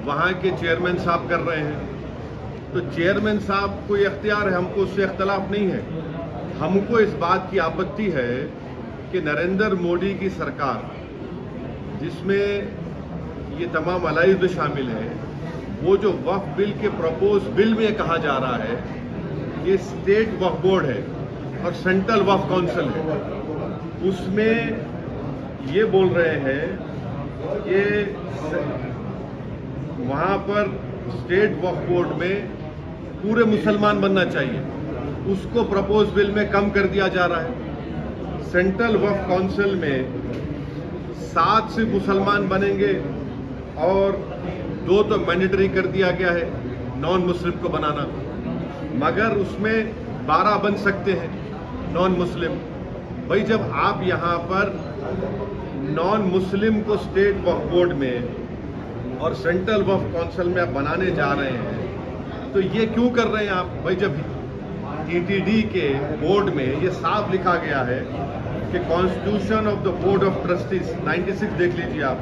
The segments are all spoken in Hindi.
वहाँ के चेयरमैन साहब कर रहे हैं। तो चेयरमैन साहब को ये अख्तियार है, हमको उससे इख्तलाफ नहीं है। हमको इस बात की आपत्ति है कि नरेंद्र मोदी की सरकार, जिसमें ये तमाम अलाइज भी शामिल है, वो जो वक्फ बिल के प्रपोज बिल में कहा जा रहा है ये स्टेट वक्फ बोर्ड है और सेंट्रल वक्फ काउंसिल है, उसमें ये बोल रहे हैं कि वहाँ पर स्टेट वक्फ बोर्ड में पूरे मुसलमान बनना चाहिए, उसको प्रपोज बिल में कम कर दिया जा रहा है। सेंट्रल वक्फ काउंसिल में 7 सिर्फ मुसलमान बनेंगे और 2 तो मैंडेटरी कर दिया गया है नॉन मुस्लिम को बनाना, मगर उसमें 12 बन सकते हैं नॉन मुस्लिम। भाई जब आप यहाँ पर नॉन मुस्लिम को स्टेट वक्फ बोर्ड में और सेंट्रल वक्फ काउंसिल में आप बनाने जा रहे हैं तो ये क्यों कर रहे हैं आप? भाई जब टीटीडी के बोर्ड में ये साफ लिखा गया है कि constitution of the board of trustees 96 देख लीजिए आप,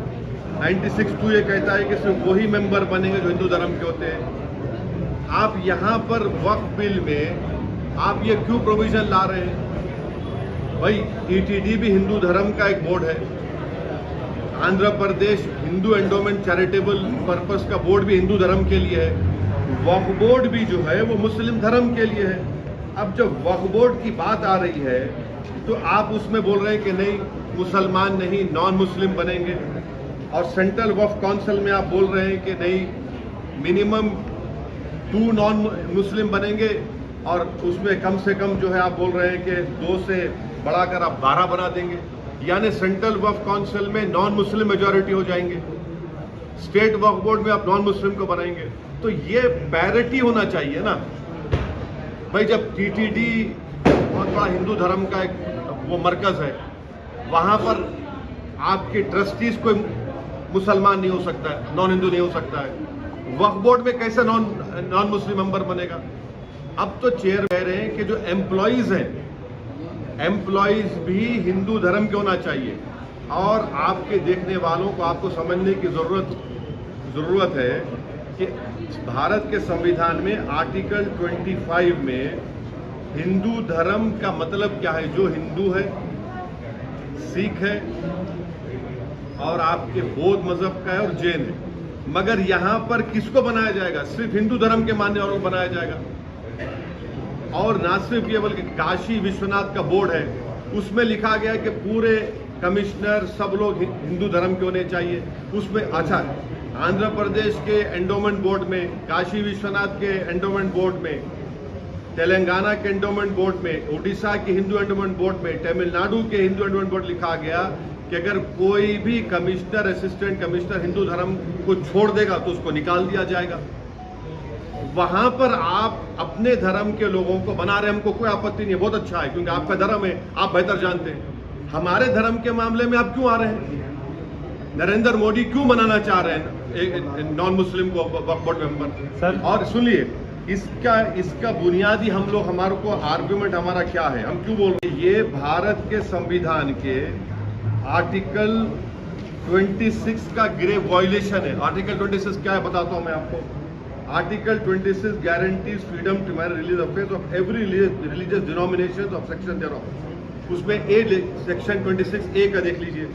96(2) ये कहता है कि सिर्फ वही मेंबर बनेंगे जो हिंदू धर्म के होते हैं। आप यहाँ पर वक्फ बिल में आप ये क्यों प्रोविजन ला रहे हैं? भाई टीटीडी भी हिंदू धर्म का एक बोर्ड है, Andhra Pradesh Hindu endowment charitable purpose का बोर्ड भी हिंदू धर्म के लिए है, वक्फ बोर्ड भी जो है वो मुस्लिम धर्म के लिए है। अब जब वक्फ बोर्ड की बात आ रही है तो आप उसमें बोल रहे हैं कि नहीं मुसलमान नहीं नॉन मुस्लिम बनेंगे, और सेंट्रल वक्फ काउंसिल में आप बोल रहे हैं कि नहीं मिनिमम 2 नॉन मुस्लिम बनेंगे और उसमें कम से कम जो है आप बोल रहे हैं कि 2 से बढ़ाकर आप 12 बना देंगे, यानी सेंट्रल वक्फ काउंसिल में नॉन मुस्लिम मेजॉरिटी हो जाएंगे, स्टेट वक्फ बोर्ड में आप नॉन मुस्लिम को बनाएंगे। तो ये पैरिटी होना चाहिए ना भाई। जब टीटीडी बहुत बड़ा हिंदू धर्म का एक वो मरकज है, वहां पर आपके ट्रस्टीज कोई मुसलमान नहीं हो सकता है, नॉन हिंदू नहीं हो सकता है, वक्फ बोर्ड में कैसे नॉन मुस्लिम मेंबर बनेगा? अब तो चेयर कह रहे हैं कि जो एम्प्लॉइज हैं, एम्प्लॉइज भी हिंदू धर्म के होना चाहिए। और आपके देखने वालों को आपको समझने की जरूरत है कि भारत के संविधान में आर्टिकल 25 में हिंदू धर्म का मतलब क्या है? जो हिंदू है, सिख है और आपके बौद्ध मजहब का है और जैन है। मगर यहाँ पर किसको बनाया जाएगा? सिर्फ हिंदू धर्म के मानने वालों को बनाया जाएगा। और ना सिर्फ ये बल्कि काशी विश्वनाथ का बोर्ड है, उसमें लिखा गया है कि पूरे कमिश्नर सब लोग हिंदू धर्म के होने चाहिए। उसमें अच्छा आंध्र प्रदेश के एंडोमेंट बोर्ड में, काशी विश्वनाथ के एंडोमेंट बोर्ड में, तेलंगाना के एंडोमेंट बोर्ड में, उड़ीसा के हिंदू एंडोमेंट बोर्ड में, तमिलनाडु के हिंदू एंडोमेंट बोर्ड लिखा गया कि अगर कोई भी कमिश्नर, असिस्टेंट कमिश्नर हिंदू धर्म को छोड़ देगा तो उसको निकाल दिया जाएगा। वहां पर आप अपने धर्म के लोगों को बना रहे, हमको कोई आपत्ति नहीं है, बहुत अच्छा है, क्योंकि आपका धर्म है, आप बेहतर जानते हैं। हमारे धर्म के मामले में आप क्यों आ रहे हैं? नरेंद्र मोदी क्यों बनाना चाह रहे हैं नॉन मुस्लिम को वक्फ बोर्ड मेंबर? सर और सुनिए, इसका बुनियादी हमारे को आर्गुमेंट हमारा क्या है, हम क्यों बोल रहे हैं? ये भारत के संविधान के आर्टिकल 26 का ग्रेव वायलेशन है। आर्टिकल 26 क्या है बताता हूं मैं आपको। Article 26 guarantees freedom to marry religious affairs of every religious denominations of section thereof। उसमें सेक्शन 26A का देख लीजिए,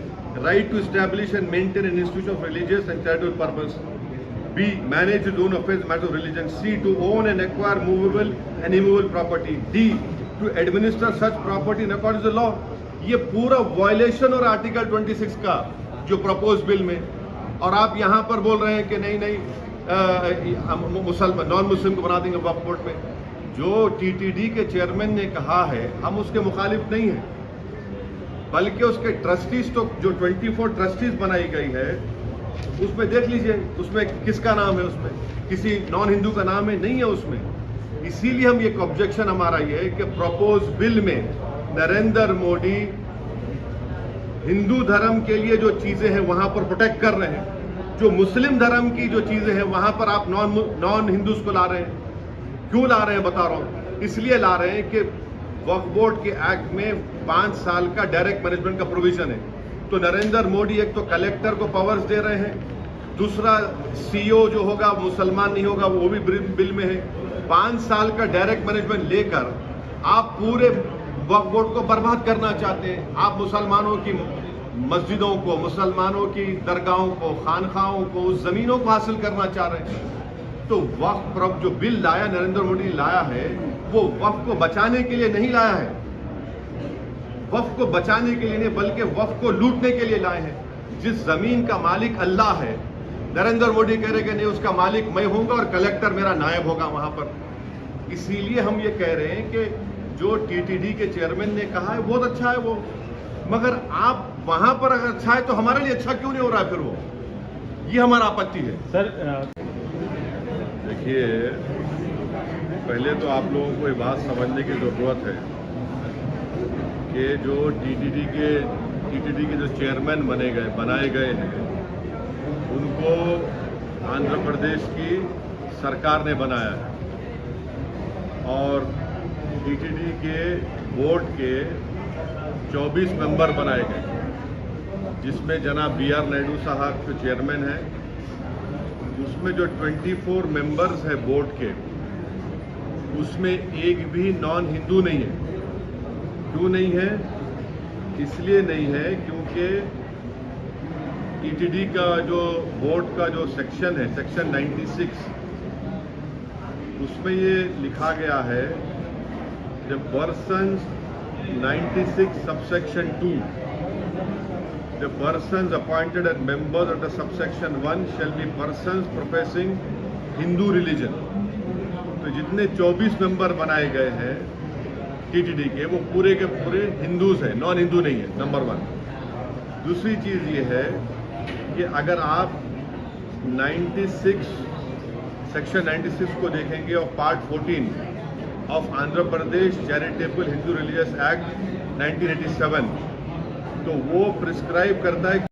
right to establish and maintain an institution of religious and charitable purpose. B, manage his own affairs, matter of religion। C, to own and acquire movable and immovable property। D, to administer such property in accordance with the law। ये पूरा वायलेशन और आर्टिकल 26 का जो प्रपोज बिल में, और आप यहाँ पर बोल रहे हैं कि नहीं मुसलमान नॉन मुस्लिम को बना देंगे वक्फ बोर्ड में। जो टीटीडी के चेयरमैन ने कहा है हम उसके मुखालिफ नहीं है, बल्कि उसके ट्रस्टीज तो जो 24 ट्रस्टीज बनाई गई है उसमें देख लीजिए, उसमें किसका नाम है? उसमें किसी नॉन हिंदू का नाम है? नहीं है उसमें। इसीलिए हम एक ऑब्जेक्शन हमारा ये है कि प्रपोज बिल में नरेंद्र मोदी हिंदू धर्म के लिए जो चीजें हैं वहां पर प्रोटेक्ट कर रहे हैं, जो मुस्लिम धर्म की जो चीजें हैं वहां पर आप नॉन हिंदूज को ला रहे हैं। क्यों ला रहे हैं बता रहा हूं, इसलिए ला रहे हैं कि वक्फ बोर्ड के एक्ट में 5 साल का डायरेक्ट मैनेजमेंट का प्रोविजन है। तो नरेंद्र मोदी एक तो कलेक्टर को पावर्स दे रहे हैं दूसरा सीईओ जो होगा मुसलमान नहीं होगा, वो भी बिल में है। 5 साल का डायरेक्ट मैनेजमेंट लेकर आप पूरे वक्फ बोर्ड को बर्बाद करना चाहते हैं। आप मुसलमानों की मस्जिदों को, मुसलमानों की दरगाहों को, खानखाहों को, उस जमीनों को हासिल करना चाह रहे हैं। तो वक्फ जो बिल लाया नरेंद्र मोदी लाया है, वो वक्फ को बचाने के लिए नहीं लाया है, वक्फ को बचाने के लिए नहीं बल्कि वक्फ को लूटने के लिए लाए हैं। जिस जमीन का मालिक अल्लाह है, नरेंद्र मोदी कह रहे कि नहीं उसका मालिक मैं होऊंगा और कलेक्टर मेरा नायब होगा वहां पर। इसीलिए हम ये कह रहे हैं कि जो टीटीडी के चेयरमैन ने कहा है बहुत अच्छा है वो, मगर आप वहां पर अगर अच्छा है तो हमारे लिए अच्छा क्यों नहीं हो रहा है फिर वो? ये हमारा आपत्ति है। सर देखिए, पहले तो आप लोगों को ये बात समझने की जरूरत है कि जो टीटीडी के जो चेयरमैन बनाए गए हैं, उनको आंध्र प्रदेश की सरकार ने बनाया है और टीटीडी के बोर्ड के 24 मेंबर बनाए गए, जिसमें जनाब BR नायडू साहब जो चेयरमैन हैं, उसमें जो 24 मेंबर्स है बोर्ड के, उसमें एक भी नॉन हिंदू नहीं है। क्यों नहीं है? इसलिए नहीं है क्योंकि टीटीडी का जो बोर्ड का जो सेक्शन है, सेक्शन 96, उसमें ये लिखा गया है the persons 96 subsection 2 the persons appointed as members under subsection 1 shall be persons professing Hindu religion। तो जितने 24 मेंबर बनाए गए हैं टीटीडी के, वो पूरे के पूरे हिंदूज हैं, नॉन हिंदू नहीं है, नंबर 1। दूसरी चीज ये है कि अगर आप 96 सेक्शन 96 को देखेंगे और part 14 of Andhra Pradesh charitable Hindu religious act 1987, तो वो प्रिस्क्राइब करता है